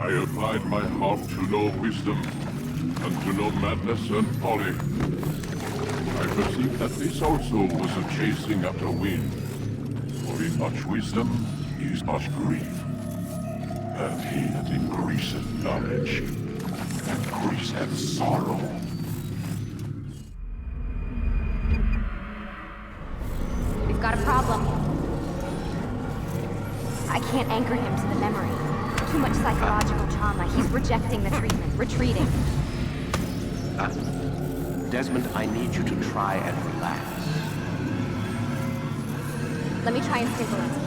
I applied my heart to know wisdom, and to know madness and folly. I perceived that this also was a chasing after wind. For in much wisdom is much grief. And he that increaseth knowledge, increaseth sorrow. We've got a problem. I can't anchor him to the memory. Too much psychological trauma. He's rejecting the treatment, retreating. Desmond, I need you to try and relax. Let me try and stabilize him.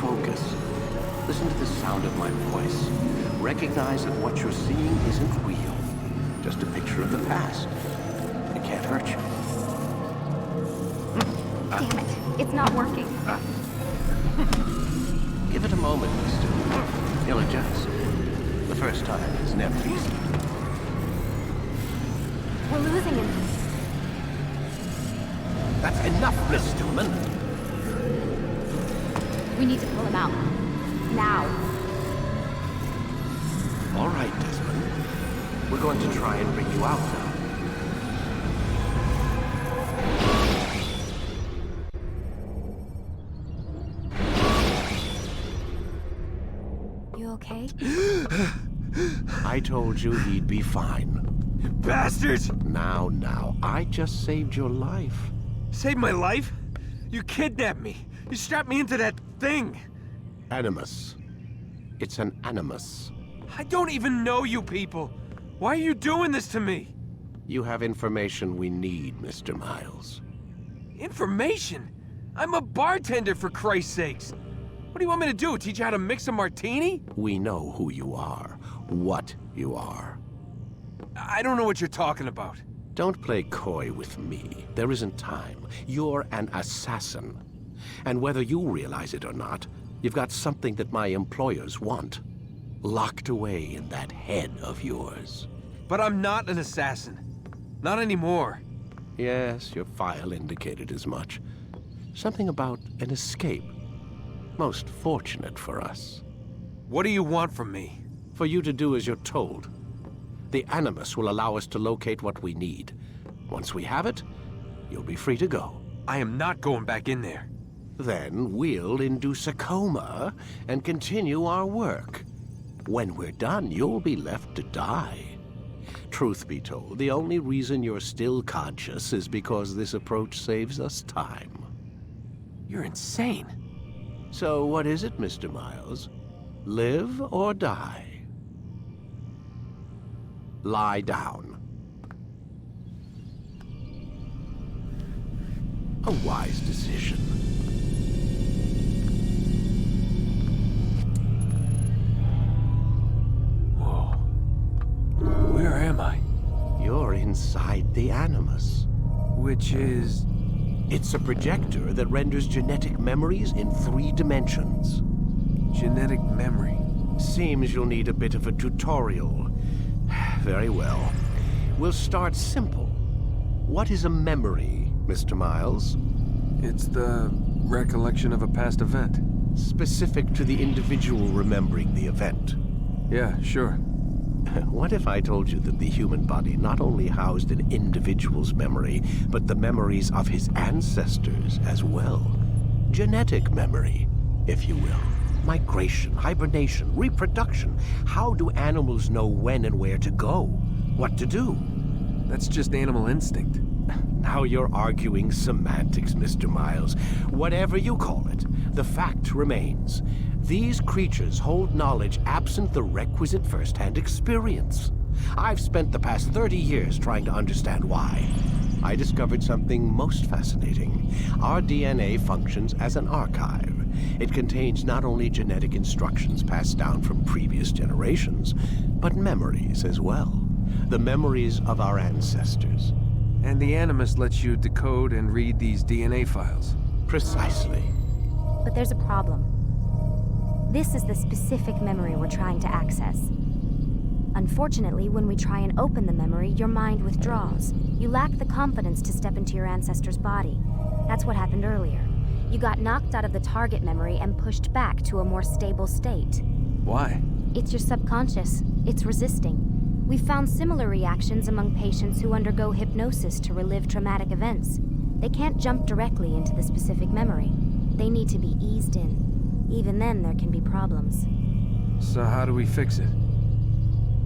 Focus. Listen to the sound of my voice. Recognize that what you're seeing isn't real. Just a picture of the past. It can't hurt you. Damn it. It's not working. Give it a moment, mister. He'll adjust. The first time is never easy. We're losing him. That's enough, Miss Stillman. We need to pull him out. Now. All right, Desmond. We're going to try and bring you out now. You okay? I told you he'd be fine. Bastards! Now, I just saved your life. Saved my life? You kidnapped me. You strapped me into that thing. Animus. It's an animus. I don't even know you people. Why are you doing this to me? You have information we need, Mr. Miles. Information? I'm a bartender, for Christ's sakes. What do you want me to do? Teach you how to mix a martini? We know who you are, what you are. I don't know what you're talking about. Don't play coy with me. There isn't time. You're an assassin. And whether you realize it or not, you've got something that my employers want. Locked away in that head of yours. But I'm not an assassin. Not anymore. Yes, your file indicated as much. Something about an escape. Most fortunate for us. What do you want from me? For you to do as you're told. The Animus will allow us to locate what we need. Once we have it, you'll be free to go. I am not going back in there. Then we'll induce a coma and continue our work. When we're done, you'll be left to die. Truth be told, the only reason you're still conscious is because this approach saves us time. You're insane. So what is it, Mr. Miles? Live or die? Lie down. A wise decision. Whoa. Where am I? You're inside the Animus. Which is... It's a projector that renders genetic memories in 3 dimensions. genetic memory. Seems you'll need a bit of a tutorial. Very well. We'll start simple. What is a memory, Mr. Miles? It's the recollection of a past event. Specific to the individual remembering the event. Yeah, sure. What if I told you that the human body not only housed an individual's memory, but the memories of his ancestors as well? Genetic memory, if you will. Migration, hibernation, reproduction. How do animals know when and where to go? What to do? That's just animal instinct. Now you're arguing semantics, Mr. Miles. Whatever you call it, the fact remains. These creatures hold knowledge absent the requisite first-hand experience. I've spent the past 30 years trying to understand why. I discovered something most fascinating. Our DNA functions as an archive. It contains not only genetic instructions passed down from previous generations, but memories as well. The memories of our ancestors. And the Animus lets you decode and read these DNA files. Precisely. But there's a problem. This is the specific memory we're trying to access. Unfortunately, when we try and open the memory, your mind withdraws. You lack the confidence to step into your ancestor's body. That's what happened earlier. You got knocked out of the target memory and pushed back to a more stable state. Why? It's your subconscious. It's resisting. We've found similar reactions among patients who undergo hypnosis to relive traumatic events. They can't jump directly into the specific memory. They need to be eased in. Even then, there can be problems. So how do we fix it?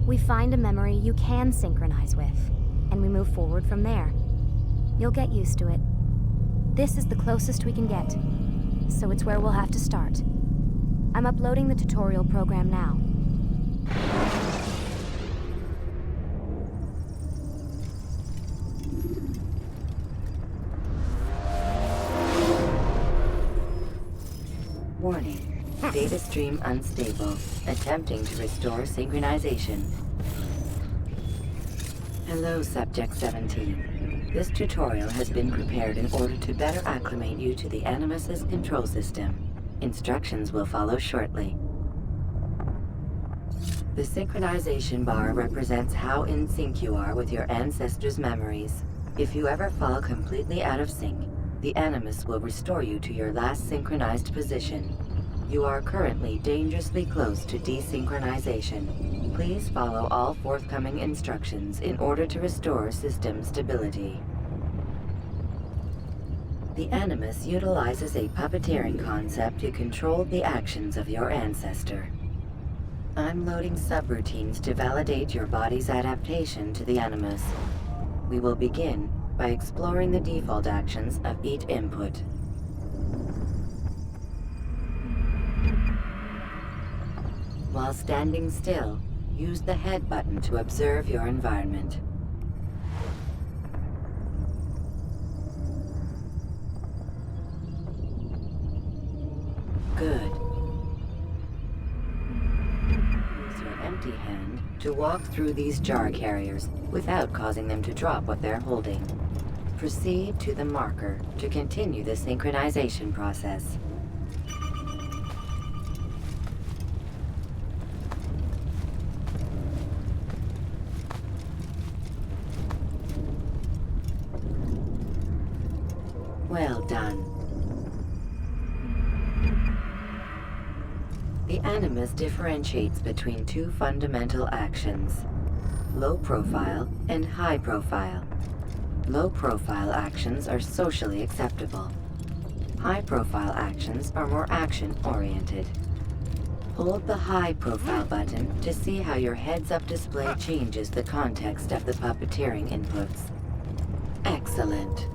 We find a memory you can synchronize with, and we move forward from there. You'll get used to it. This is the closest we can get, so it's where we'll have to start. I'm uploading the tutorial program now. Warning. Data stream unstable. Attempting to restore synchronization. Hello, Subject 17. This tutorial has been prepared in order to better acclimate you to the Animus's control system. Instructions will follow shortly. The synchronization bar represents how in sync you are with your ancestors' memories. If you ever fall completely out of sync, the Animus will restore you to your last synchronized position. You are currently dangerously close to desynchronization. Please follow all forthcoming instructions in order to restore system stability. The Animus utilizes a puppeteering concept to control the actions of your ancestor. I'm loading subroutines to validate your body's adaptation to the Animus. We will begin by exploring the default actions of each input. While standing still, use the head button to observe your environment. Good. Use your empty hand to walk through these jar carriers without causing them to drop what they're holding. Proceed to the marker to continue the synchronization process. Well done. The Animus differentiates between two fundamental actions: low profile and high profile. Low profile actions are socially acceptable. High profile actions are more action-oriented. Hold the high profile button to see how your heads-up display changes the context of the puppeteering inputs. Excellent.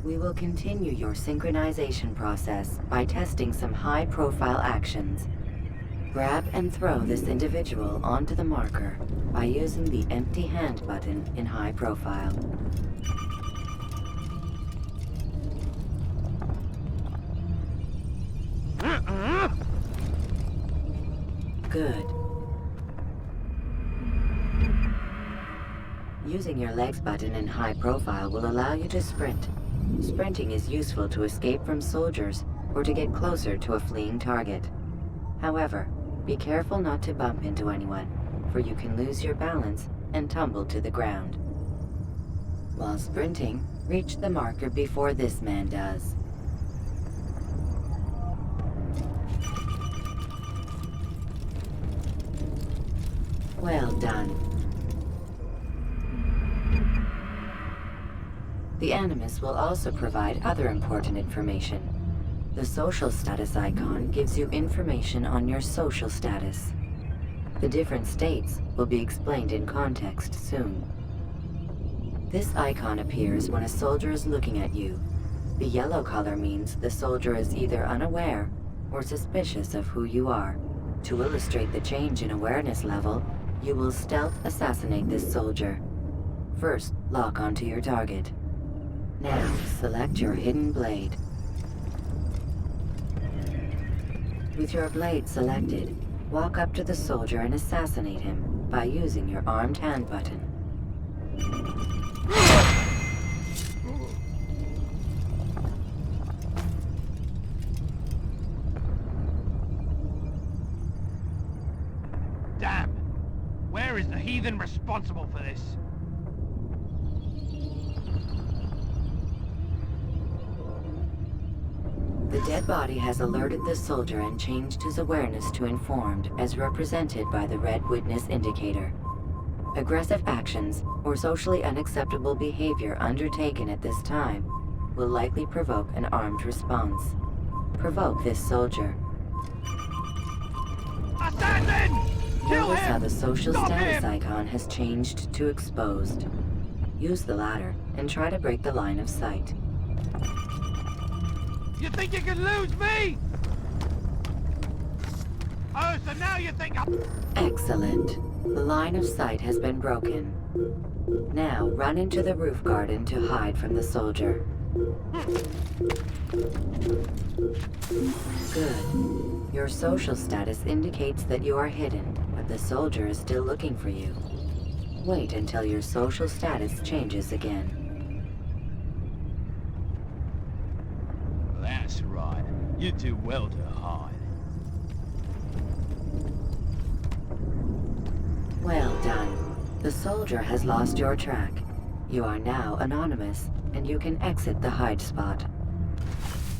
We will continue your synchronization process by testing some high-profile actions. Grab and throw this individual onto the marker by using the empty hand button in high profile. Good. Using your legs button in high profile will allow you to sprint. Sprinting is useful to escape from soldiers or to get closer to a fleeing target. However, be careful not to bump into anyone, for you can lose your balance and tumble to the ground. While sprinting, reach the marker before this man does. Well done. The Animus will also provide other important information. The social status icon gives you information on your social status. The different states will be explained in context soon. This icon appears when a soldier is looking at you. The yellow color means the soldier is either unaware or suspicious of who you are. To illustrate the change in awareness level, you will stealth assassinate this soldier. First, lock onto your target. Now, select your hidden blade. With your blade selected, walk up to the soldier and assassinate him by using your armed hand button. Damn! Where is the heathen responsible for this? The dead body has alerted the soldier and changed his awareness to informed, as represented by the red witness indicator. Aggressive actions or socially unacceptable behavior undertaken at this time will likely provoke an armed response. Provoke this soldier. Assassin! Kill Notice how him! the social Stop status him! icon has changed to exposed. Use the latter and try to break the line of sight. You think you can lose me? Oh, so now you think I'm... Excellent. The line of sight has been broken. Now run into the roof garden to hide from the soldier. Good. Your social status indicates that you are hidden, but the soldier is still looking for you. Wait until your social status changes again. That's right. You do well to hide. Well done. The soldier has lost your track. You are now anonymous, and you can exit the hide spot.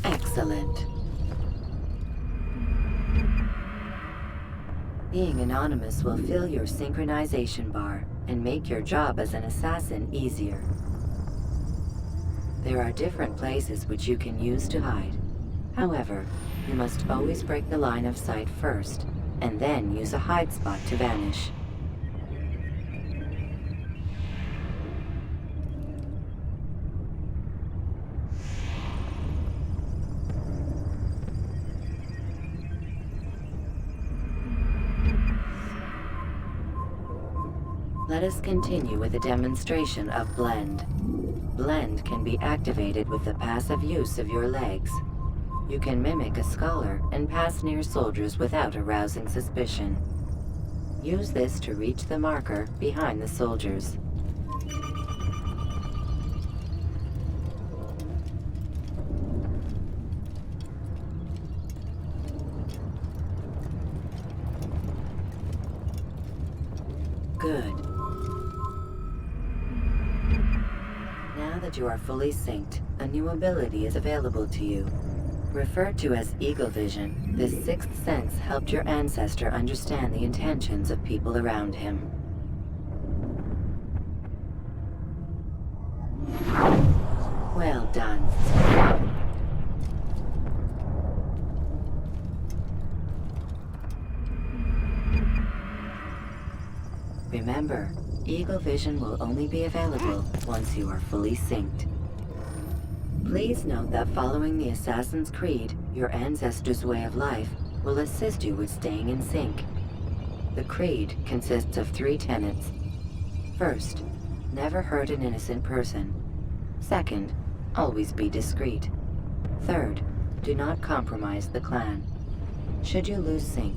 Excellent. Being anonymous will fill your synchronization bar and make your job as an assassin easier. There are different places which you can use to hide. However, you must always break the line of sight first, and then use a hide spot to vanish. Let us continue with a demonstration of Blend. Blend can be activated with the passive use of your legs. You can mimic a scholar and pass near soldiers without arousing suspicion. Use this to reach the marker behind the soldiers. Good. Now that you are fully synced, a new ability is available to you. Referred to as Eagle Vision, this sixth sense helped your ancestor understand the intentions of people around him. Well done. Remember, Eagle Vision will only be available once you are fully synced. Please note that following the Assassin's Creed, your ancestors' way of life will assist you with staying in sync. The Creed consists of 3 tenets. First, never hurt an innocent person. Second, always be discreet. Third, do not compromise the clan. Should you lose sync,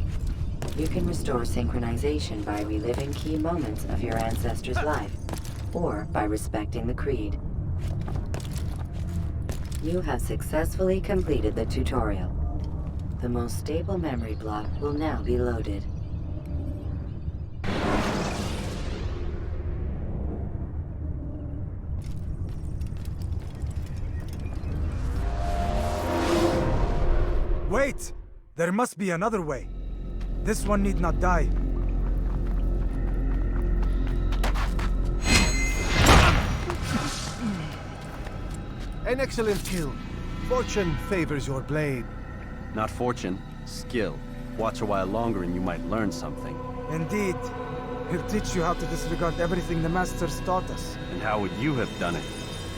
you can restore synchronization by reliving key moments of your ancestor's life, or by respecting the Creed. You have successfully completed the tutorial. The most stable memory block will now be loaded. Wait! There must be another way. This one need not die. An excellent kill. Fortune favors your blade. Not fortune, skill. Watch a while longer and you might learn something. Indeed. He'll teach you how to disregard everything the Masters taught us. And how would you have done it?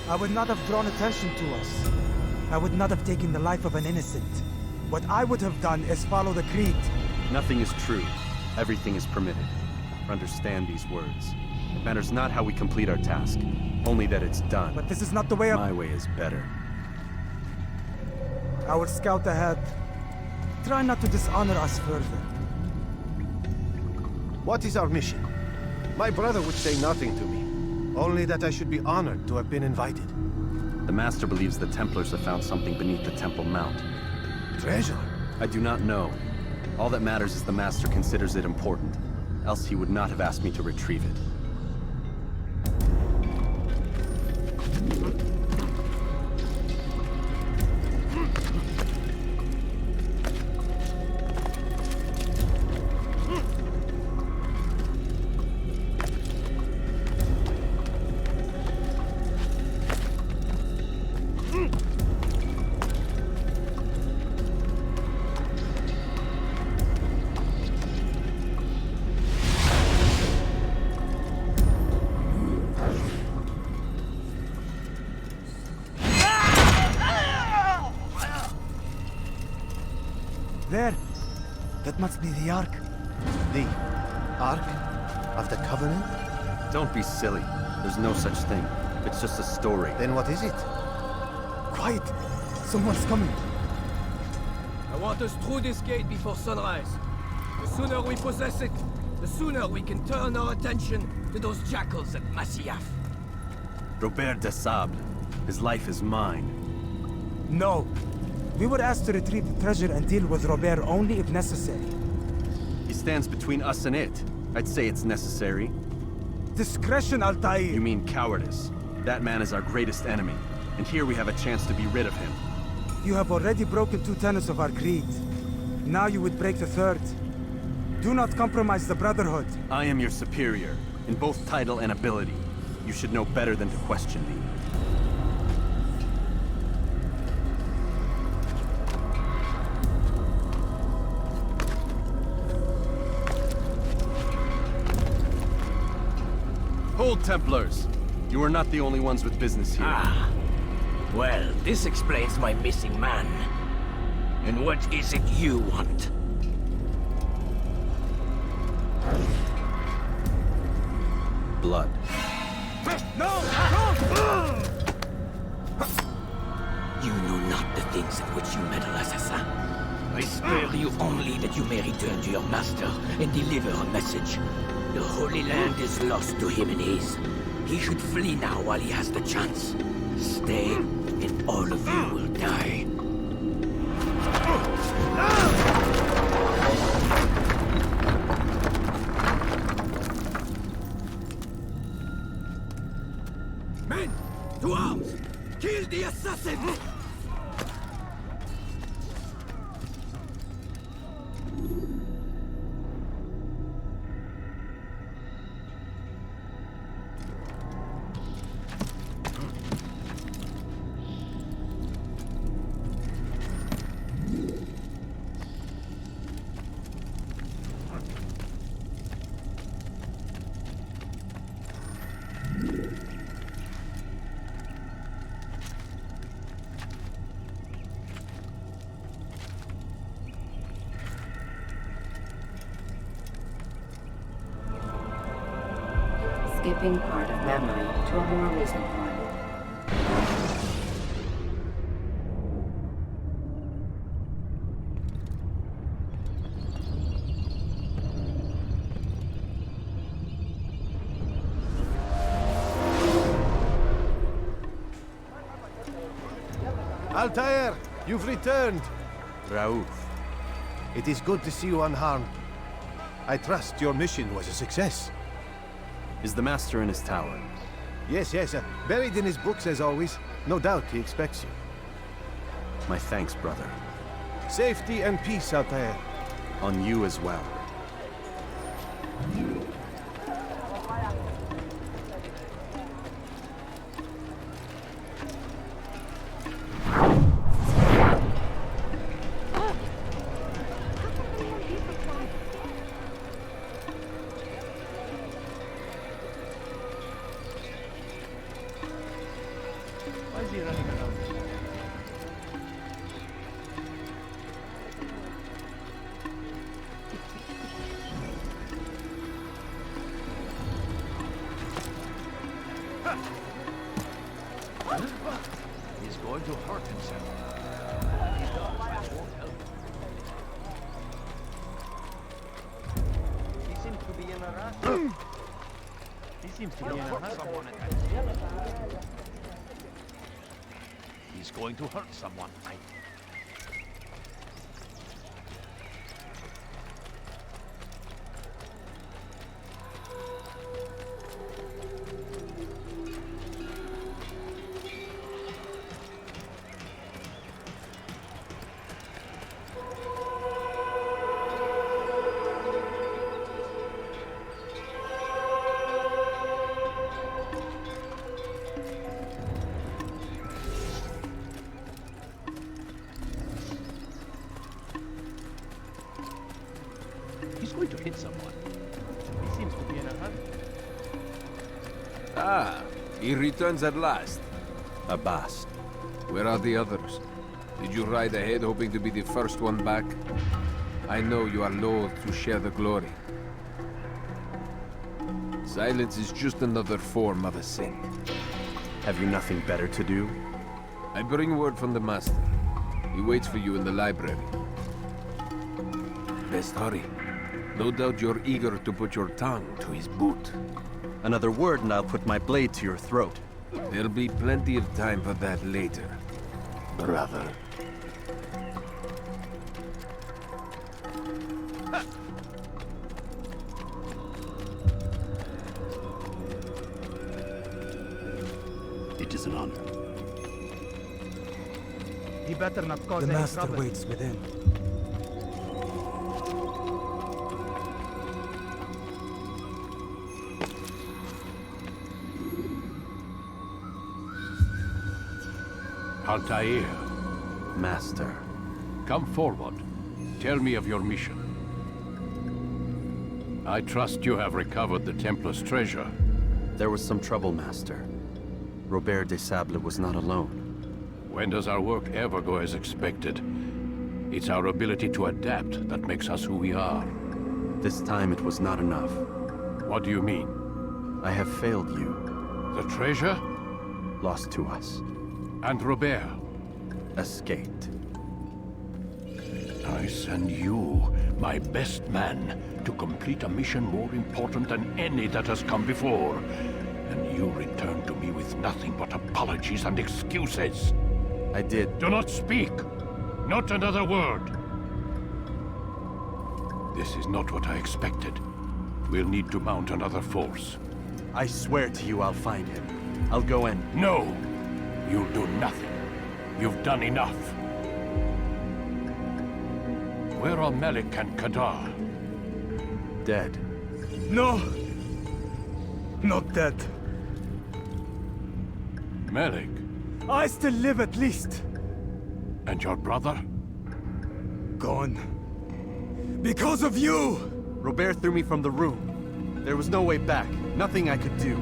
I would not have drawn attention to us. I would not have taken the life of an innocent. What I would have done is follow the Creed. Nothing is true. Everything is permitted. Understand these words. It matters not how we complete our task, only that it's done. But this is not the way of... My way is better. I will scout ahead. Try not to dishonor us further. What is our mission? My brother would say nothing to me. Only that I should be honored to have been invited. The Master believes the Templars have found something beneath the Temple Mount. Treasure? I do not know. All that matters is the Master considers it important. Else he would not have asked me to retrieve it. There. That must be the Ark. The Ark of the Covenant? Don't be silly. There's no such thing. It's just a story. Then what is it? Quiet! Someone's coming. I want us through this gate before sunrise. The sooner we possess it, the sooner we can turn our attention to those jackals at Masyaf. Robert de Sable. His life is mine. No. We were asked to retrieve the treasure and deal with Robert only if necessary. He stands between us and it. I'd say it's necessary. Discretion, Altair! You mean cowardice. That man is our greatest enemy, and here we have a chance to be rid of him. You have already broken 2 tenets of our creed. Now you would break the 3rd. Do not compromise the Brotherhood. I am your superior, in both title and ability. You should know better than to question me. Hold, Templars! You are not the only ones with business here. Ah. Well, this explains my missing man. And what is it you want? Blood. No! No! You know not the things in which you meddle, assassin. I spare you only that you may return to your master and deliver a message. The Holy Land is lost to him and his. He should flee now while he has the chance. Stay, and all of you will die. Men, to arms! Kill the assassins! Skipping part of memory to a more recent one. Altair, you've returned. Raouf. It is good to see you unharmed. I trust your mission was a success. Is the Master in his tower? Yes, buried in his books as always. No doubt he expects you. My thanks, brother. Safety and peace, Altair. On you as well. Why is he running around? He's going to hurt himself. His dogs won't help him. He seems to be in a rush. He seems to be in a rush. He's going to hurt someone. He's going to hit someone. He seems to be in a hurry. Ah, he returns at last. Abast. Where are the others? Did you ride ahead hoping to be the first one back? I know you are loath to share the glory. Silence is just another form of a sin. Have you nothing better to do? I bring word from the Master. He waits for you in the library. Best hurry. No doubt you're eager to put your tongue to his boot. Another word and I'll put my blade to your throat. There'll be plenty of time for that later, brother. It is an honor. He better not cause the master waits within. Altair, Master. come forward. Tell me of your mission. I trust you have recovered the Templar's treasure. There was some trouble, Master. Robert de Sable was not alone. When does our work ever go as expected? It's our ability to adapt that makes us who we are. This time it was not enough. What do you mean? I have failed you. The treasure? Lost to us. And Robert? Escaped. I send you, my best man, to complete a mission more important than any that has come before. And you return to me with nothing but apologies and excuses. I did. Do not speak! Not another word! This is not what I expected. We'll need to mount another force. I swear to you I'll find him. I'll go in. No! You'll do nothing. You've done enough. Where are Melik and Kadar? Dead. No! Not dead. Melik? I still live at least. And your brother? Gone. Because of you! Robert threw me from the room. There was no way back. Nothing I could do.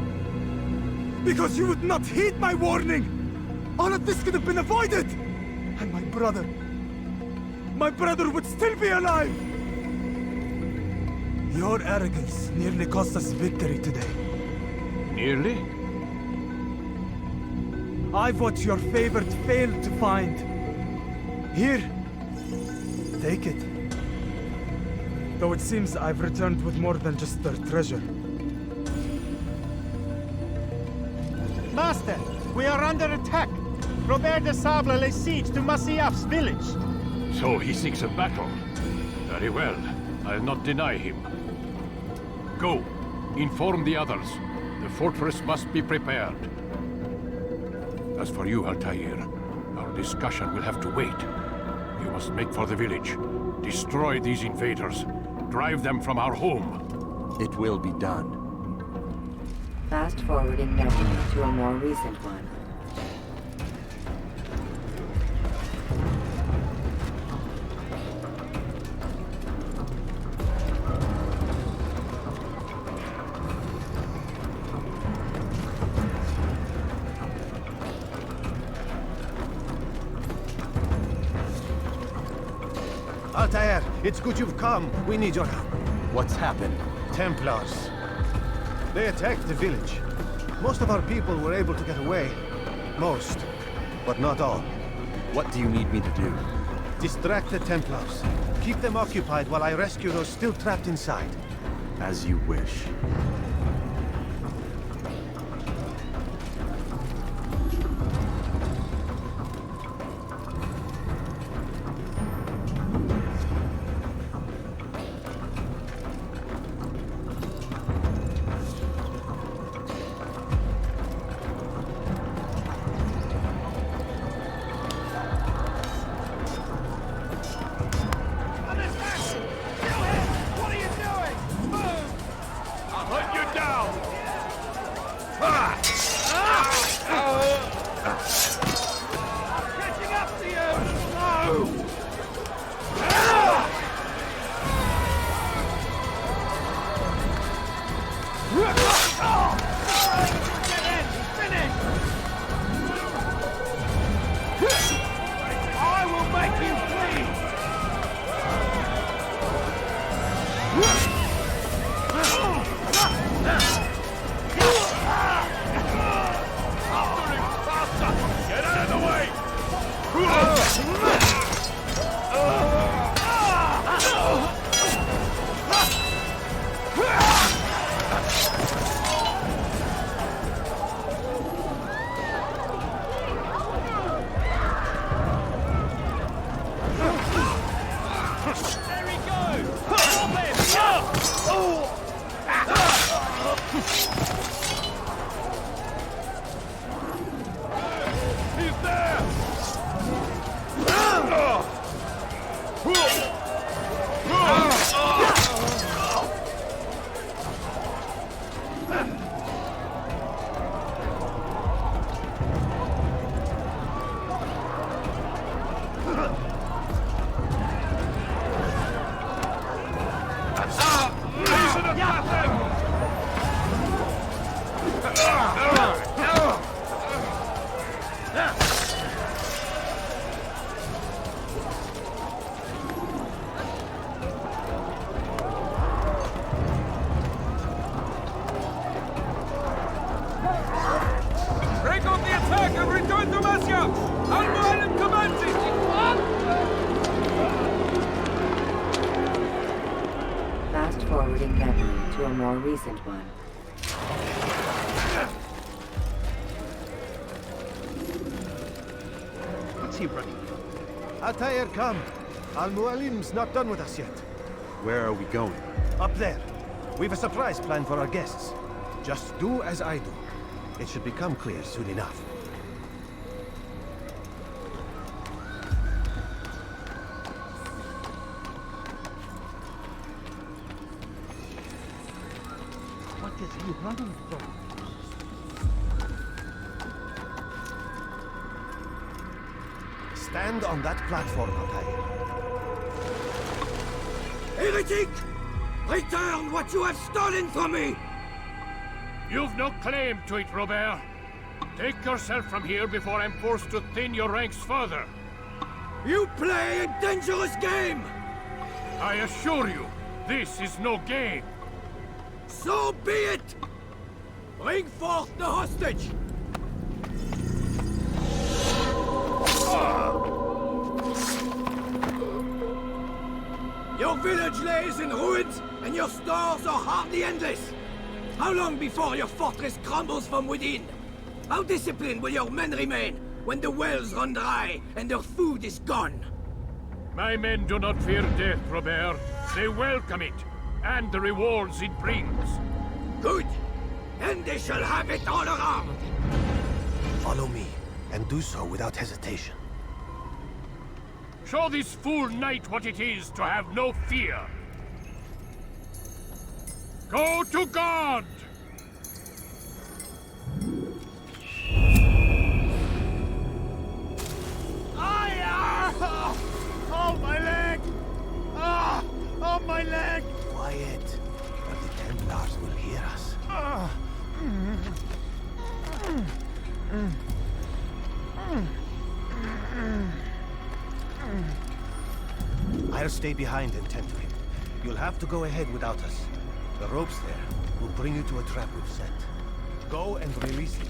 Because you would not heed my warning! All of this could have been avoided! And my brother would still be alive! Your arrogance nearly cost us victory today. Nearly? I've what your favorite failed to find. Here, take it. Though it seems I've returned with more than just their treasure. Master, we are under attack. Robert de Sable lays siege to Masyaf's village. So he seeks a battle. Very well. I'll not deny him. Go. Inform the others. The fortress must be prepared. As for you, Altair, our discussion will have to wait. You must make for the village. Destroy these invaders. Drive them from our home. It will be done. Fast forwarding memory to a more recent one. Altair, it's good you've come. We need your help. What's happened? Templars. They attacked the village. Most of our people were able to get away. Most, but not all. What do you need me to do? Distract the Templars. Keep them occupied while I rescue those still trapped inside. As you wish. He's there! Break off the attack and return to Moscow! Al-Mualim commencing! Fast forwarding memory to a more recent one. What's he running from? Altair, come. Al-Mualim's not done with us yet. Where are we going? Up there. We've a surprise plan for our guests. Just do as I do. It should become clear soon enough. What is he running from? Stand on that platform, Altair. Heretic! Return what you have stolen from me! You've no claim to it, Robert. Take yourself from here before I'm forced to thin your ranks further. You play a dangerous game! I assure you, this is no game. So be it! Bring forth the hostage! Your village lays in ruins, and your stores are hardly endless. How long before your fortress crumbles from within? How disciplined will your men remain when the wells run dry and their food is gone? My men do not fear death, Robert. They welcome it, and the rewards it brings. Good. And they shall have it all around. Follow me, and do so without hesitation. Show this fool knight what it is to have no fear. Go to God! Oh, my leg! Ah! Oh, my leg! Quiet, or the Templars will hear us. I'll stay behind and tend to him. You'll have to go ahead without us. The ropes there will bring you to a trap we've set. Go and release it.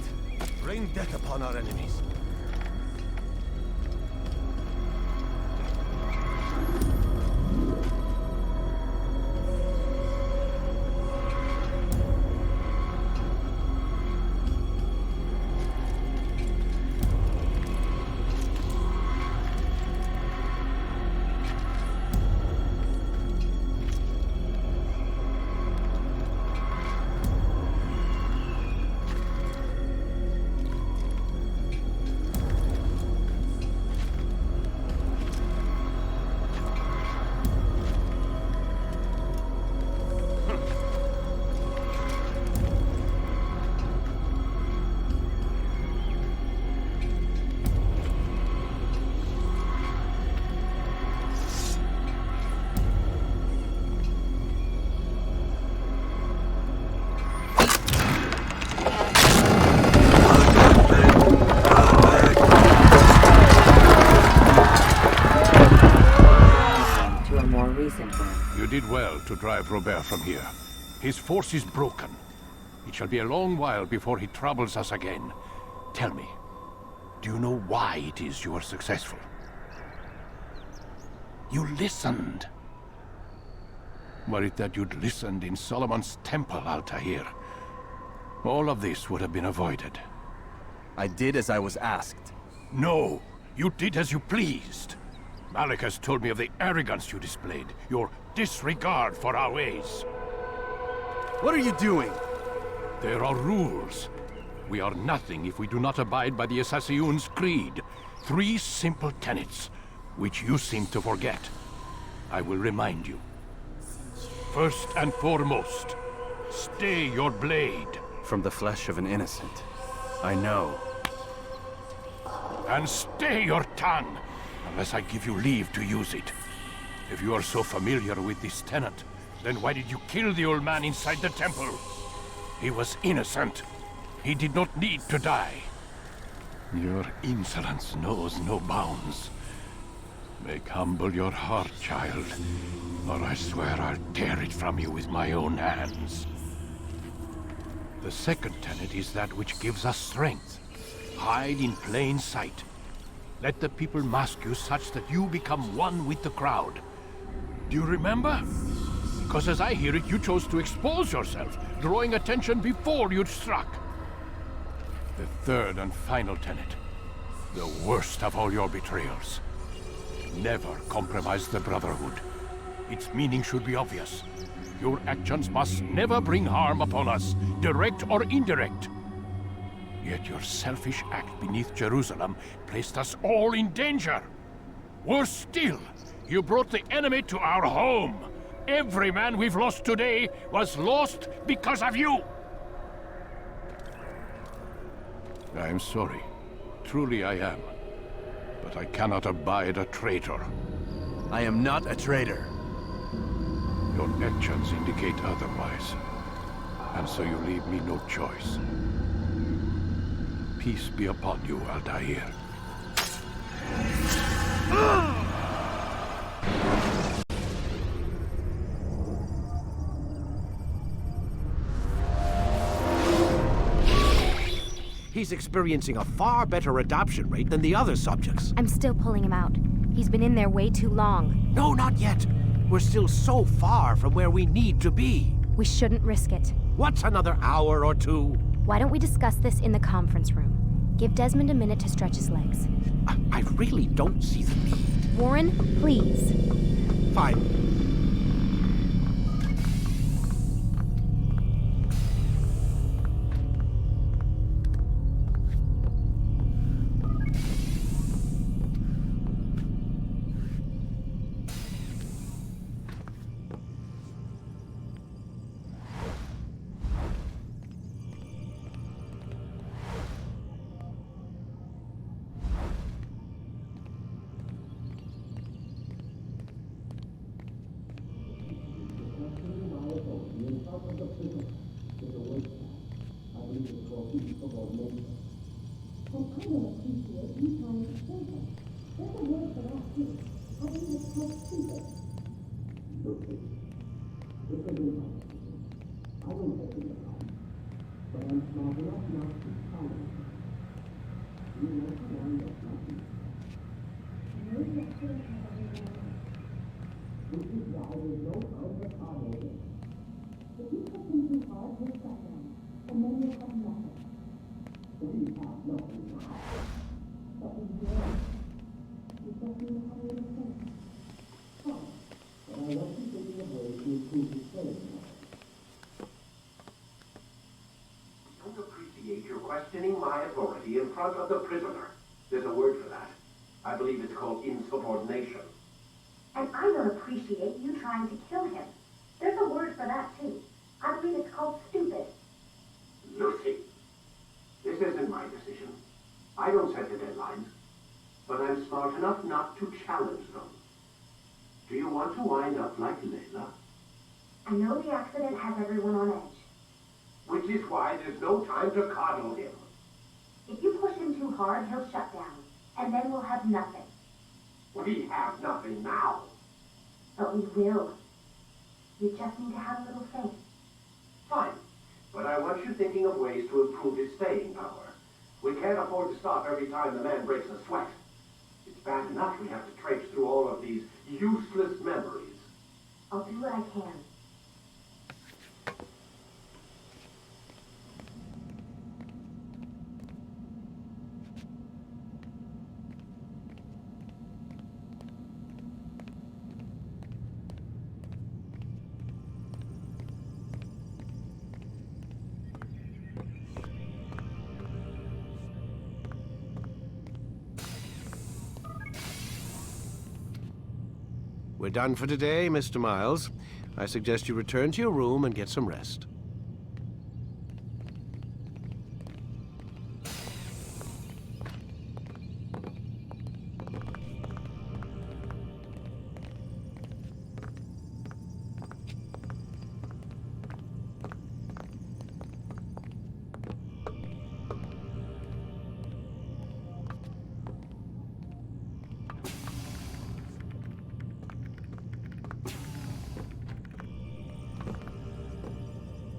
Bring death upon our enemies. You did well to drive Robert from here. His force is broken. It shall be a long while before he troubles us again. Tell me, do you know why it is you were successful? You listened. Were it that you'd listened in Solomon's temple, Altair, all of this would have been avoided. I did as I was asked. No, you did as you pleased. Malik has told me of the arrogance you displayed, your disregard for our ways. What are you doing? There are rules. We are nothing if we do not abide by the Assassin's creed. 3 simple tenets, which you seem to forget. I will remind you. First and foremost, stay your blade. From the flesh of an innocent. I know. And stay your tongue, unless I give you leave to use it. If you are so familiar with this tenet, then why did you kill the old man inside the temple? He was innocent. He did not need to die. Your insolence knows no bounds. Make humble your heart, child, or I swear I'll tear it from you with my own hands. The second tenet is that which gives us strength. Hide in plain sight. Let the people mask you such that you become one with the crowd. Do you remember? Because as I hear it, you chose to expose yourself, drawing attention before you'd struck. The third and final tenet. The worst of all your betrayals. Never compromise the Brotherhood. Its meaning should be obvious. Your actions must never bring harm upon us, direct or indirect. Yet your selfish act beneath Jerusalem placed us all in danger. Worse still, you brought the enemy to our home. Every man we've lost today was lost because of you. I'm sorry. Truly I am. But I cannot abide a traitor. I am not a traitor. Your actions indicate otherwise. And so you leave me no choice. Peace be upon you, Aldair. He's experiencing a far better adoption rate than the other subjects. I'm still pulling him out. He's been in there way too long. No, not yet. We're still so far from where we need to be. We shouldn't risk it. What's another hour or two? Why don't we discuss this in the conference room? Give Desmond a minute to stretch his legs. I really don't see the need. Warren, please. Fine. Questioning my authority in front of the prisoner. There's a word for that. I believe it's called insubordination. And I don't appreciate you trying to kill him. There's a word for that, too. I believe it's called stupid. Lucy, this isn't my decision. I don't set the deadlines. But I'm smart enough not to challenge them. Do you want to wind up like Layla? I know the accident has everyone on edge. Which is why there's no time to coddle him. If you push him too hard, he'll shut down. And then we'll have nothing. We have nothing now. But we will. You just need to have a little faith. Fine. But I want you thinking of ways to improve his staying power. We can't afford to stop every time the man breaks a sweat. It's bad enough we have to traipse through all of these useless memories. I'll do what I can. We're done for today, Mr. Miles. I suggest you return to your room and get some rest.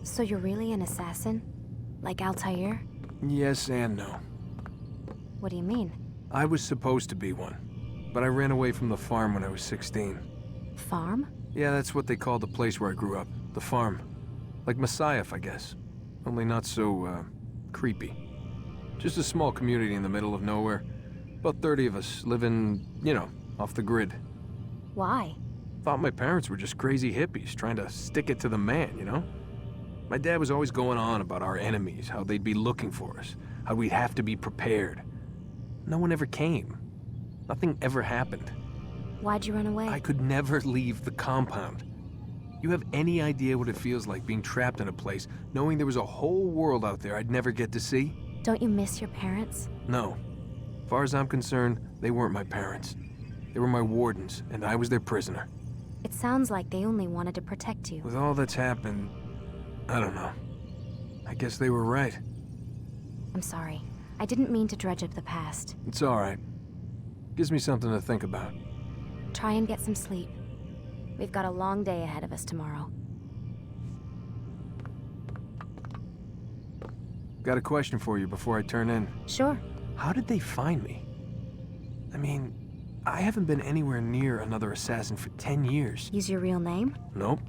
So you're really an assassin? Like Altair? Yes and no. What do you mean? I was supposed to be one, but I ran away from the farm when I was 16. Farm? Yeah, that's what they called the place where I grew up. The farm. Like Messiah, I guess. Only not so, creepy. Just a small community in the middle of nowhere. About 30 of us living, you know, off the grid. Why? Thought my parents were just crazy hippies trying to stick it to the man, you know? My dad was always going on about our enemies, how they'd be looking for us, how we'd have to be prepared. No one ever came. Nothing ever happened. Why'd you run away? I could never leave the compound. You have any idea what it feels like being trapped in a place, knowing there was a whole world out there I'd never get to see? Don't you miss your parents? No. As far as I'm concerned, they weren't my parents. They were my wardens, and I was their prisoner. It sounds like they only wanted to protect you. With all that's happened, I don't know. I guess they were right. I'm sorry. I didn't mean to dredge up the past. It's all right. Gives me something to think about. Try and get some sleep. We've got a long day ahead of us tomorrow. Got a question for you before I turn in. Sure. How did they find me? I mean, I haven't been anywhere near another assassin for 10 years. Use your real name? Nope.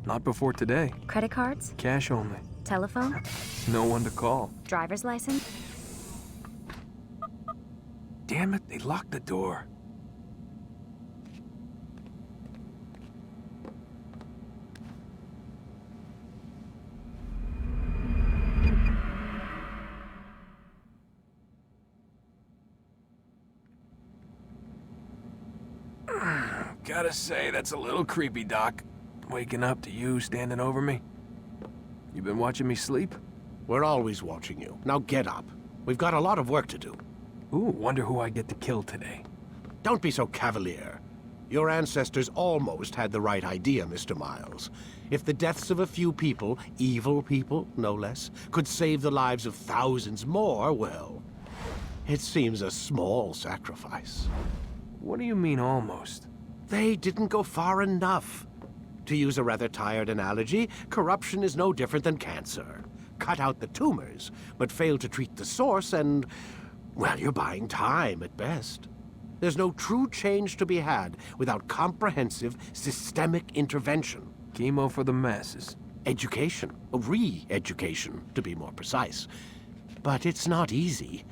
Not before today. Credit cards? Cash only. Telephone? No one to call. Driver's license? Damn it, they locked the door. Gotta say, that's a little creepy, Doc. Waking up to you standing over me. You been watching me sleep? We're always watching you. Now get up. We've got a lot of work to do. Ooh, wonder who I get to kill today. Don't be so cavalier. Your ancestors almost had the right idea, Mr. Miles. If the deaths of a few people, evil people, no less, could save the lives of thousands more, well, it seems a small sacrifice. What do you mean, almost? They didn't go far enough. To use a rather tired analogy, corruption is no different than cancer. Cut out the tumors, but fail to treat the source and, well, you're buying time at best. There's no true change to be had without comprehensive, systemic intervention. Chemo for the masses. Education. Re-education, to be more precise. But it's not easy,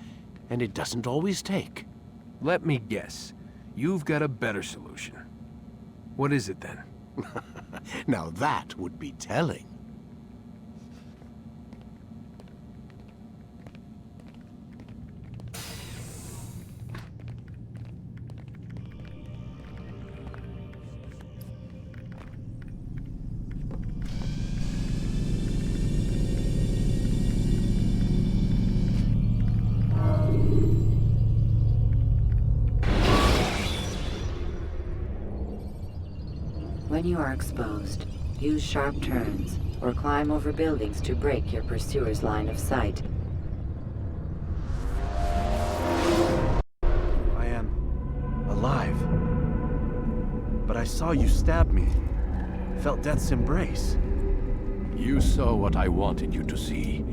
and it doesn't always take. Let me guess. You've got a better solution. What is it, then? Now that would be telling. When you are exposed, use sharp turns or climb over buildings to break your pursuer's line of sight. I am alive. But I saw you stab me. Felt death's embrace. You saw what I wanted you to see,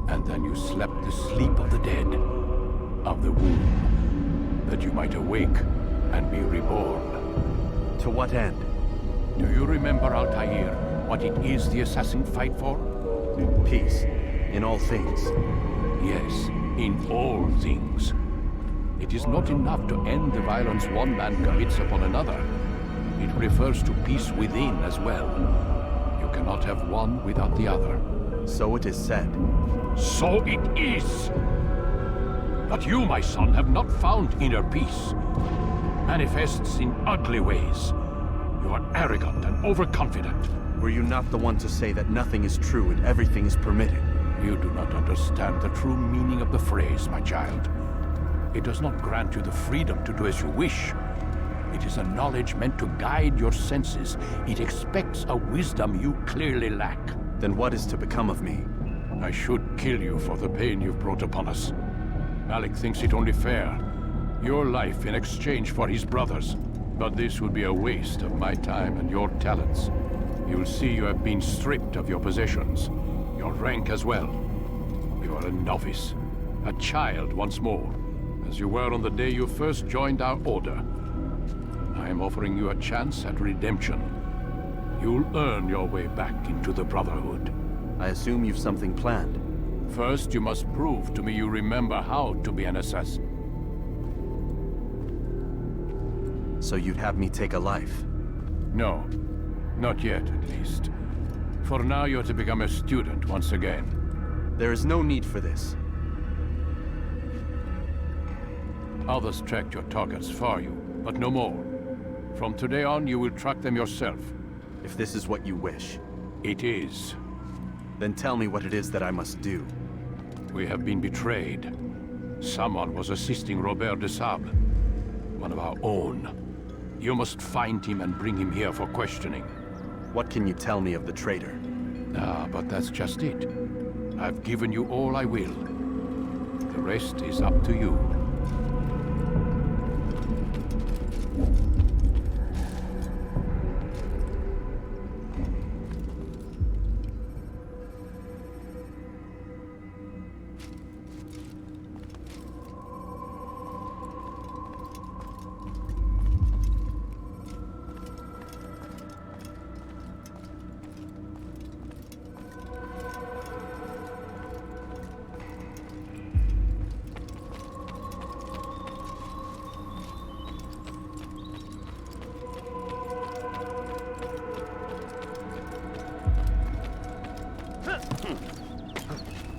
and then you slept the sleep of the dead, of the womb, that you might awake and be reborn. To what end? Do you remember, Altair, what it is the assassin fight for? Peace. In all things. Yes, in all things. It is not enough to end the violence one man commits upon another. It refers to peace within as well. You cannot have one without the other. So it is said. So it is! But you, my son, have not found inner peace. Manifests in ugly ways. You are arrogant and overconfident. Were you not the one to say that nothing is true and everything is permitted? You do not understand the true meaning of the phrase, my child. It does not grant you the freedom to do as you wish. It is a knowledge meant to guide your senses. It expects a wisdom you clearly lack. Then what is to become of me? I should kill you for the pain you've brought upon us. Alec thinks it only fair. Your life in exchange for his brother's. But this would be a waste of my time and your talents. You'll see you have been stripped of your possessions. Your rank as well. You are a novice. A child once more. As you were on the day you first joined our order. I am offering you a chance at redemption. You'll earn your way back into the Brotherhood. I assume you've something planned. First, you must prove to me you remember how to be an assassin. So you'd have me take a life? No. Not yet, at least. For now, you're to become a student once again. There is no need for this. Others tracked your targets for you, but no more. From today on, you will track them yourself. If this is what you wish. It is. Then tell me what it is that I must do. We have been betrayed. Someone was assisting Robert de Sable, one of our own. You must find him and bring him here for questioning. What can you tell me of the traitor? Ah, but that's just it. I've given you all I will. The rest is up to you.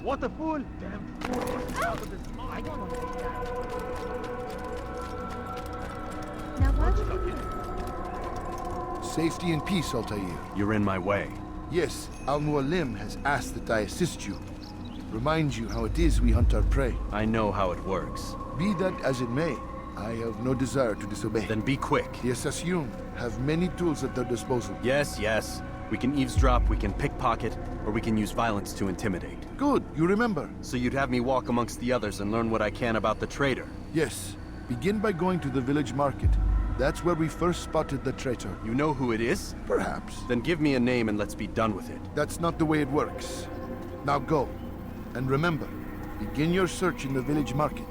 What a fool! Damn fool! What's out of his mind? I don't understand. Now why would you... Safety and peace, Altair. You're in my way. Yes, Al-Mualim has asked that I assist you. Remind you how it is we hunt our prey. I know how it works. Be that as it may, I have no desire to disobey. Then be quick. The Assassin have many tools at their disposal. Yes, yes. We can eavesdrop, we can pickpocket, or we can use violence to intimidate. Good, you remember. So you'd have me walk amongst the others and learn what I can about the traitor? Yes. Begin by going to the village market. That's where we first spotted the traitor. You know who it is? Perhaps. Then give me a name and let's be done with it. That's not the way it works. Now go. And remember, begin your search in the village market.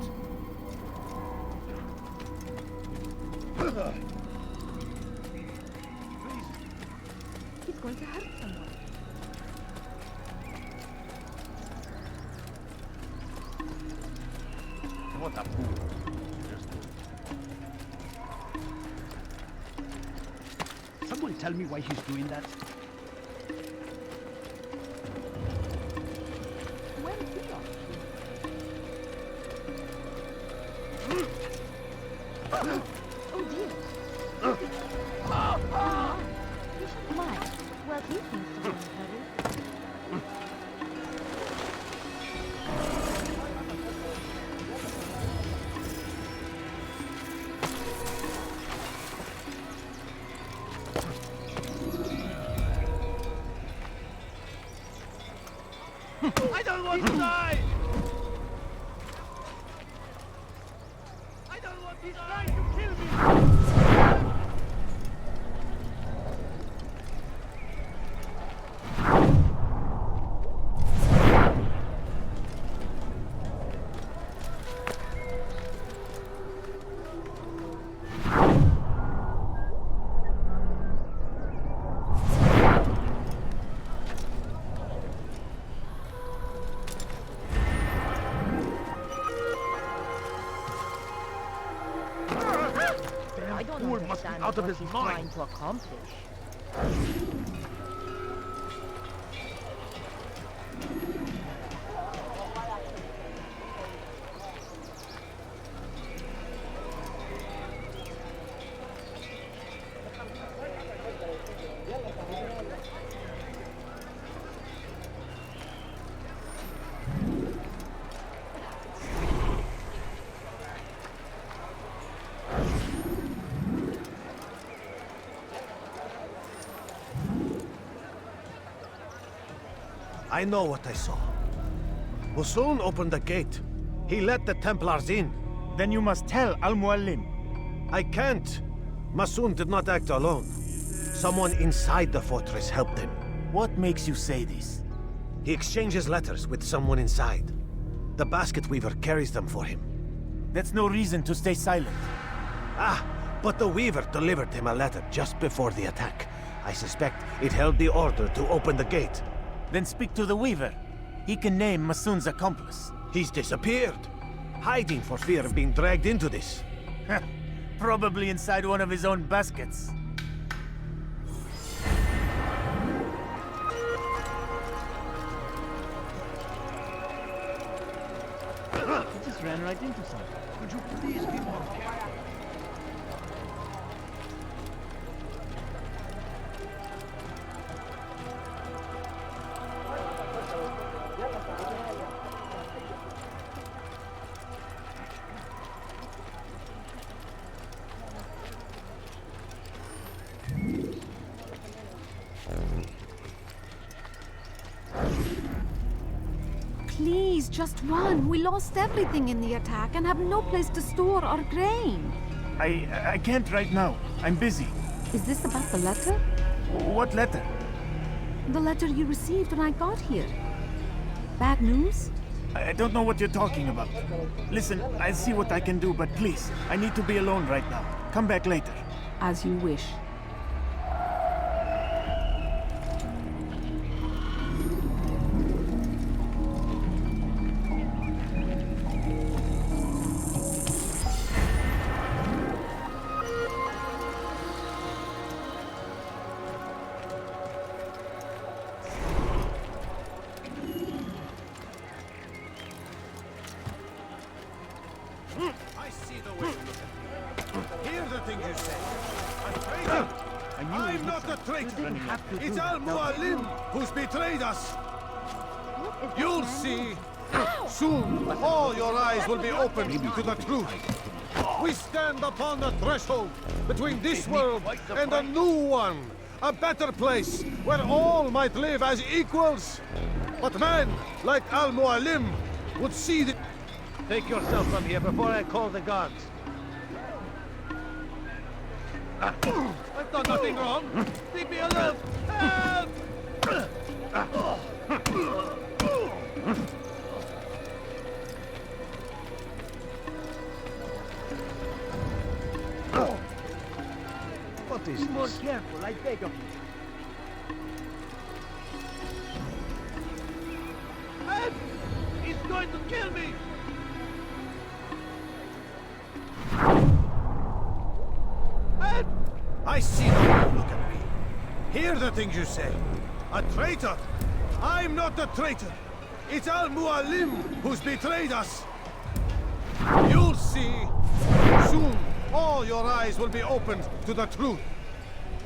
He's going to hurt someone. What a fool! Someone tell me why he's doing that. Where is he off to? Oh dear. You shouldn't mind. Well, he seems to be in a hurry. I don't want to die! I don't want to die! You kill me! I don't Fool must be understand out of what his he's mind. trying to accomplish. I know what I saw. Masoon opened the gate. He let the Templars in. Then you must tell Al-Mualim. I can't. Masoon did not act alone. Someone inside the fortress helped him. What makes you say this? He exchanges letters with someone inside. The basket weaver carries them for him. That's no reason to stay silent. Ah, but the weaver delivered him a letter just before the attack. I suspect it held the order to open the gate. Then speak to the weaver. He can name Masoon's accomplice. He's disappeared. Hiding for fear of being dragged into this. Probably inside one of his own baskets. He just ran right into something. Could you please be more careful? Please, just one. We lost everything in the attack and have no place to store our grain. I can't right now. I'm busy. Is this about the letter? What letter? The letter you received when I got here. Bad news? I don't know what you're talking about. Listen, I'll see what I can do, but please, I need to be alone right now. Come back later. As you wish. I see the way you look at me. Hear the things you say. A traitor? I'm not a traitor. It's Al-Mualim who's betrayed us. You'll see. Soon, all your eyes will be opened to the truth. We stand upon the threshold between this world and a new one. A better place where all might live as equals. But man like Al-Mualim would see the... Take yourself from here before I call the guards. I've done nothing wrong. Leave me alone. Help! What is this? Be more careful, I beg of you. Help! He's going to kill me! Help! I see the way you look at me. Hear the things you say. A traitor? I'm not a traitor. It's Al-Mualim who's betrayed us. You'll see. Soon, all your eyes will be opened to the truth.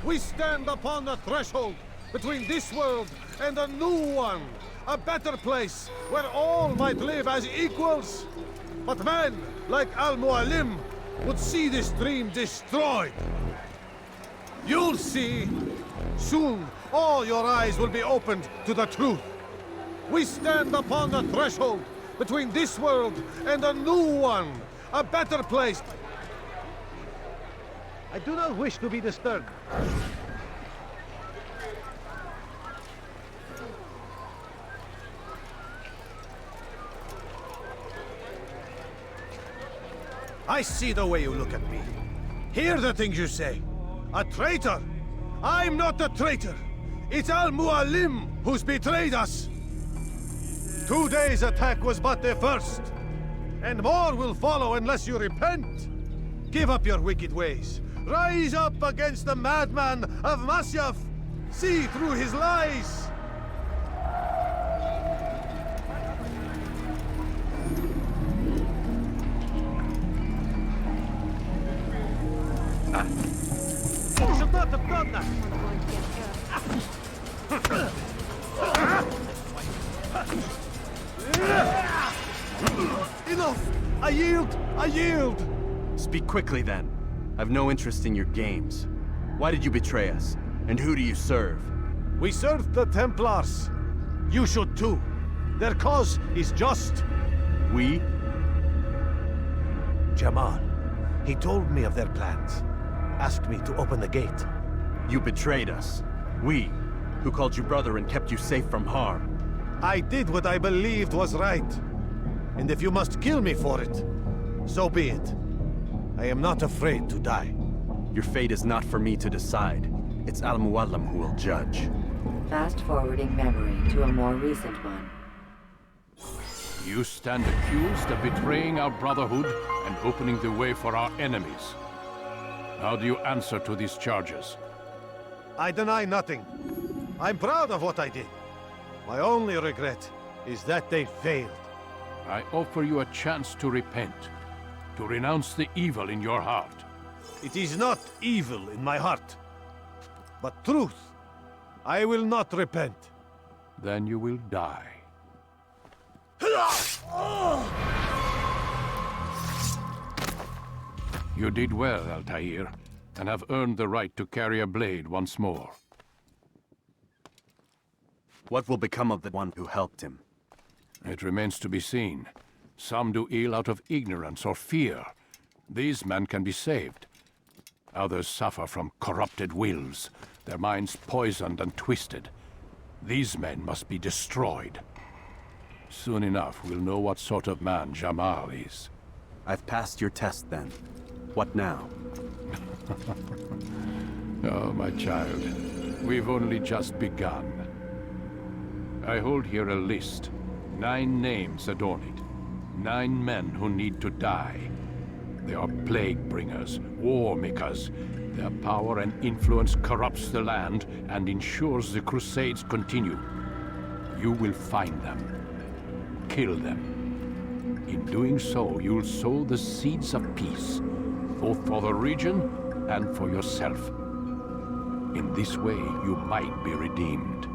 We stand upon the threshold between this world and a new one. A better place where all might live as equals. But man like Al-Mualim would see this dream destroyed. You'll see. Soon, all your eyes will be opened to the truth. We stand upon the threshold between this world and a new one. A better place. I do not wish to be disturbed. I see the way you look at me. Hear the things you say. A traitor? I'm not a traitor. It's Al-Mualim who's betrayed us. Today's attack was but the first. And more will follow unless you repent. Give up your wicked ways. Rise up against the madman of Masyaf. See through his lies. You should not have done that! Enough! I yield! I yield! Speak quickly then. I've no interest in your games. Why did you betray us? And who do you serve? We served the Templars. You should too. Their cause is just. We? Jamal. He told me of their plans. Asked me to open the gate. You betrayed us. We, who called you brother and kept you safe from harm. I did what I believed was right. And if you must kill me for it, so be it. I am not afraid to die. Your fate is not for me to decide. It's Al-Muallim who will judge. Fast-forwarding memory to a more recent one. You stand accused of betraying our Brotherhood and opening the way for our enemies. How do you answer to these charges? I deny nothing. I'm proud of what I did. My only regret is that they failed. I offer you a chance to repent, to renounce the evil in your heart. It is not evil in my heart, but truth. I will not repent. Then you will die. You did well, Altair, and have earned the right to carry a blade once more. What will become of the one who helped him? It remains to be seen. Some do ill out of ignorance or fear. These men can be saved. Others suffer from corrupted wills, their minds poisoned and twisted. These men must be destroyed. Soon enough, we'll know what sort of man Jamal is. I've passed your test, then. What now? Oh, my child. We've only just begun. I hold here a list. 9 names adorn it. 9 men who need to die. They are plague bringers, war makers. Their power and influence corrupts the land and ensures the Crusades continue. You will find them. Kill them. In doing so, you'll sow the seeds of peace, both for the region and for yourself. In this way, you might be redeemed.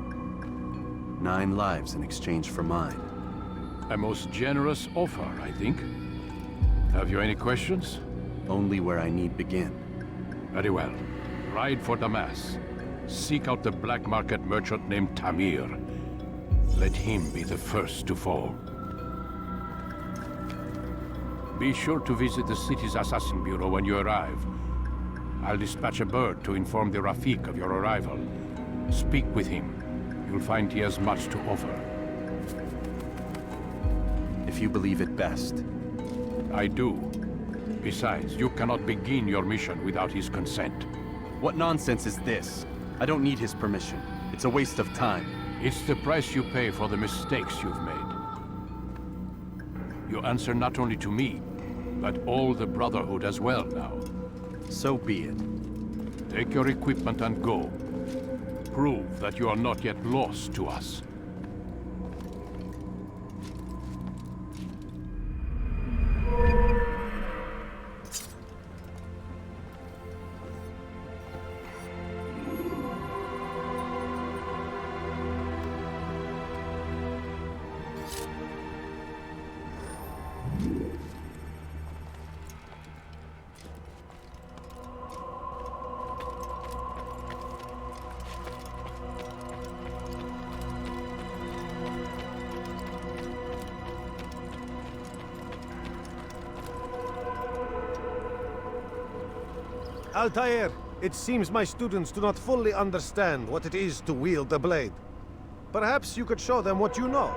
9 lives in exchange for mine. A most generous offer, I think. Have you any questions? Only where I need begin. Very well. Ride for Damas. Seek out the black market merchant named Tamir. Let him be the first to fall. Be sure to visit the city's assassin bureau when you arrive. I'll dispatch a bird to inform the Rafik of your arrival. Speak with him. You'll find he has much to offer. If you believe it best. I do. Besides, you cannot begin your mission without his consent. What nonsense is this? I don't need his permission. It's a waste of time. It's the price you pay for the mistakes you've made. You answer not only to me, but all the Brotherhood as well now. So be it. Take your equipment and go. Prove that you are not yet lost to us. Altair, it seems my students do not fully understand what it is to wield the blade. Perhaps you could show them what you know.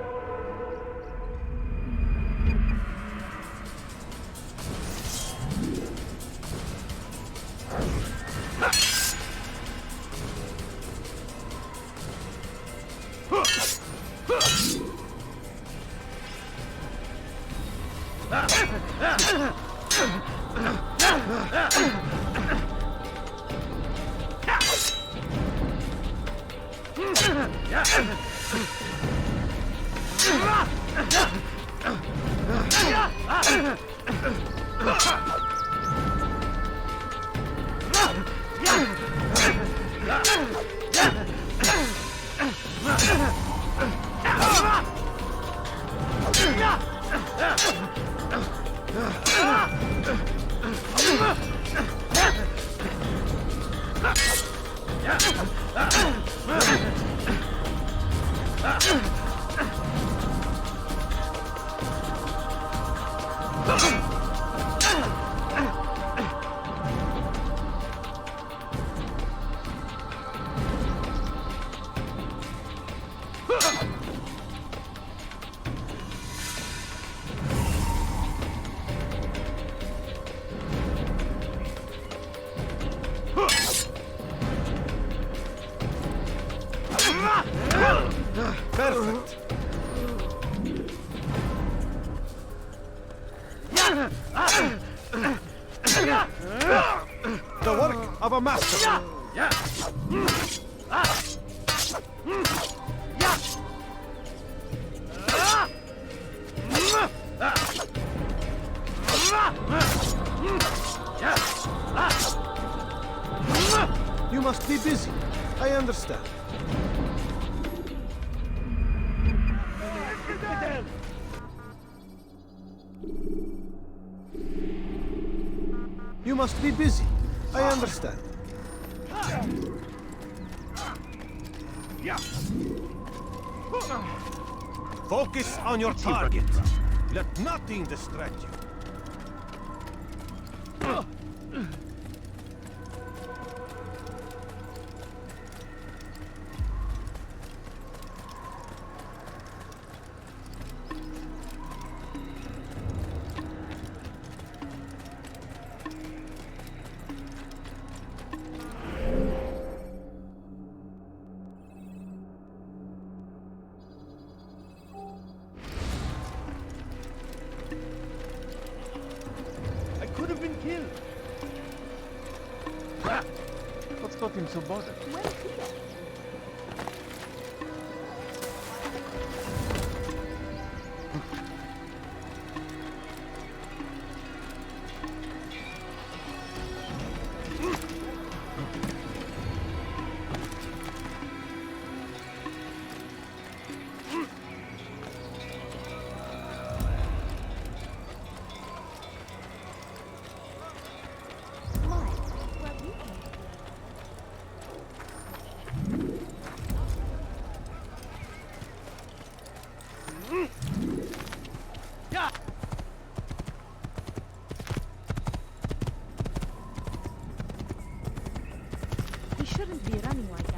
The work of a master. You must be busy. I understand. You must be busy. I understand. Focus on your target. Let nothing distract you. Could have been killed. What's got him so bothered? He shouldn't be running like that.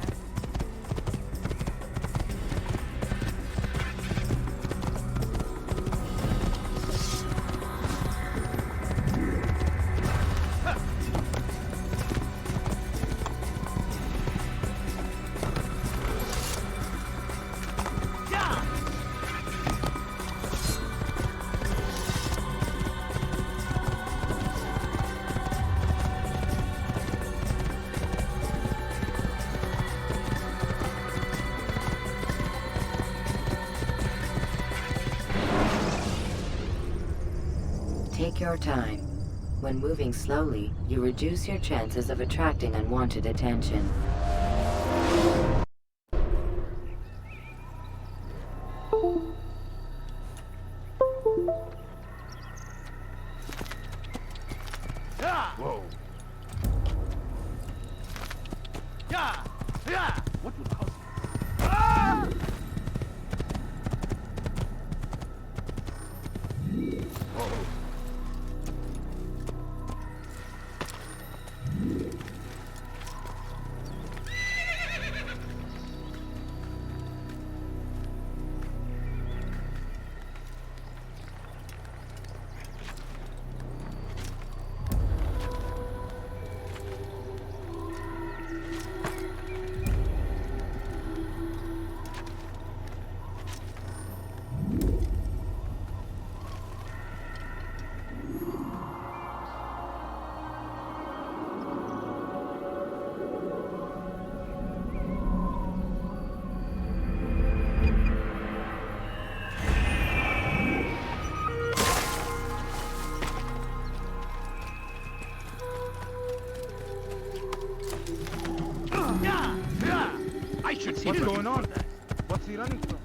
Take your time. When moving slowly, you reduce your chances of attracting unwanted attention. Whoa. What would cause I should see What's going on? What's he running from?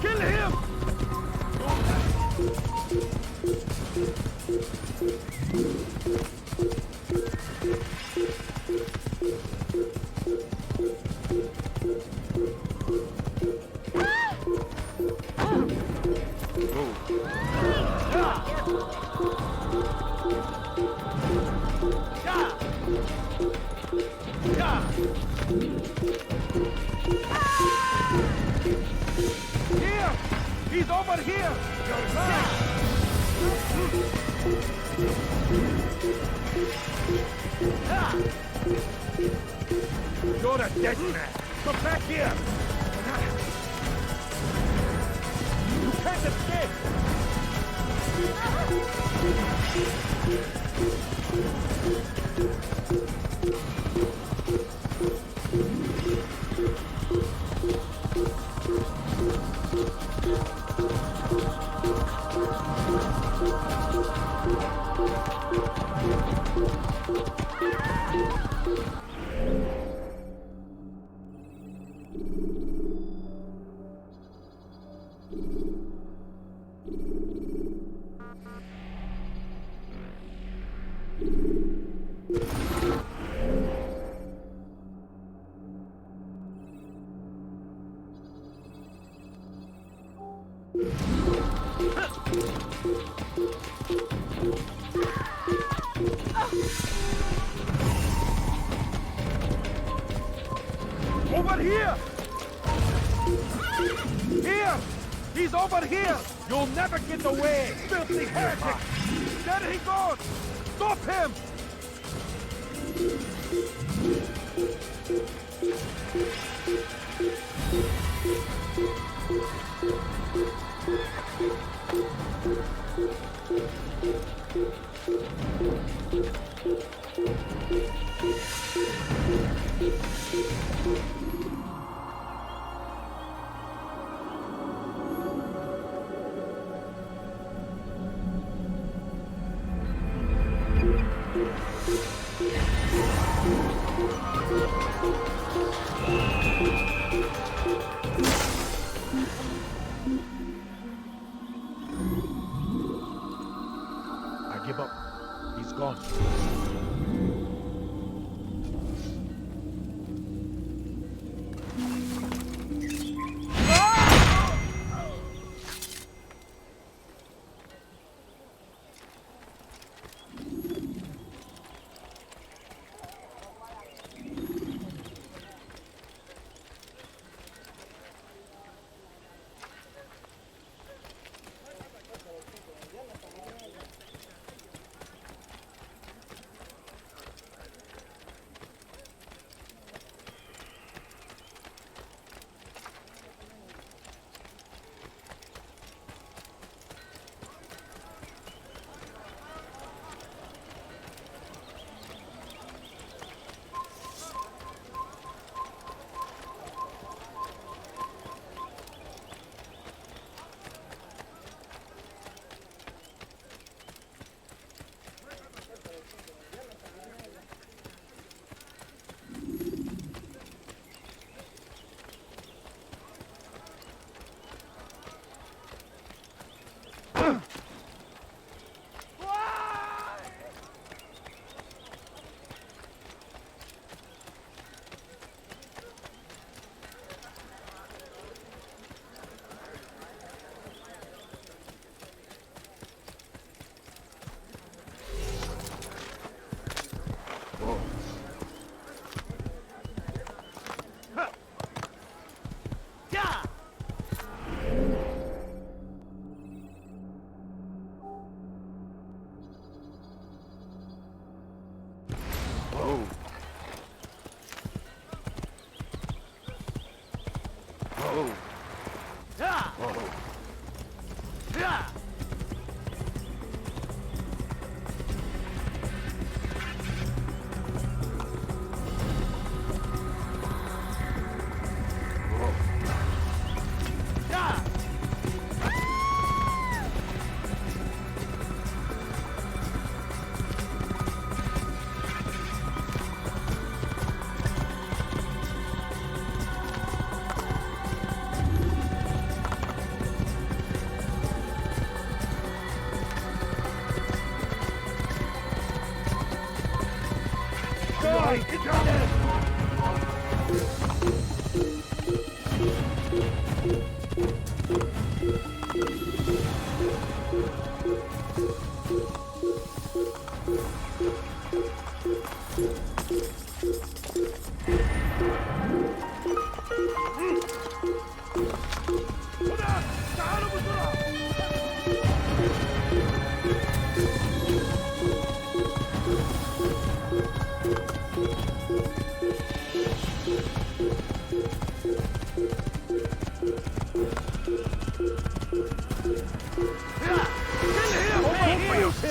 Kill him! Here! He's over here! You're right! You're a dead man! Come back here! You can't escape! Over here! Here! He's over here! You'll never get away! Filthy heretic! There he goes! Stop him! I give up. He's gone.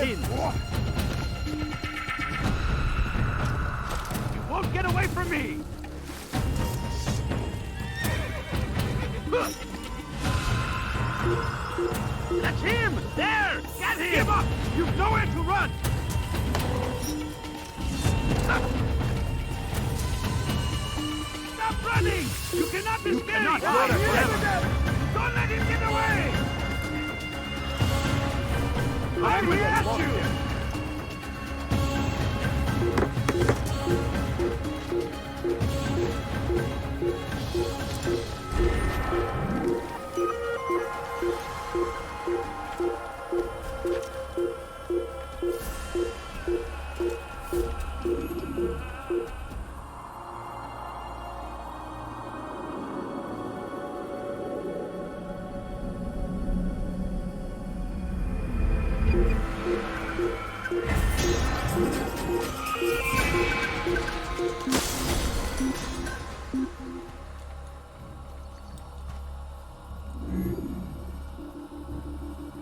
in! You won't get away from me! That's him! There! Get him! Give up! You've nowhere to run! Stop running! You cannot escape! Cannot Don't let him get away! I'm here at you!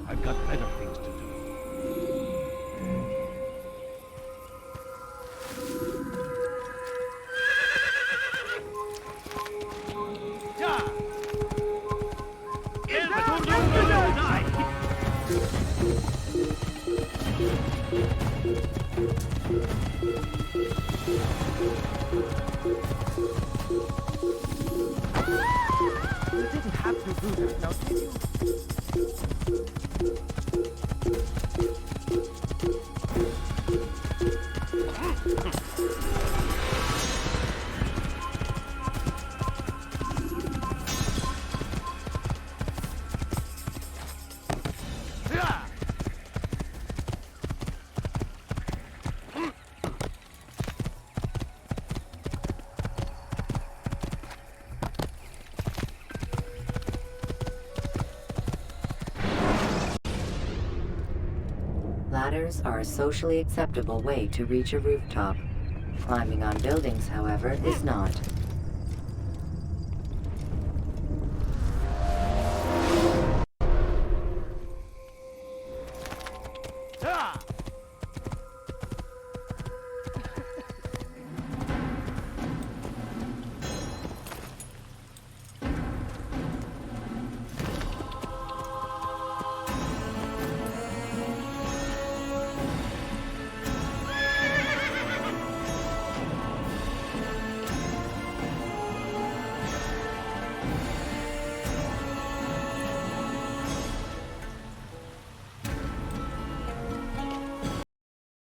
I've got better things to do. You didn't have to do that, now did you? Ladders are a socially acceptable way to reach a rooftop. Climbing on buildings, however, is not.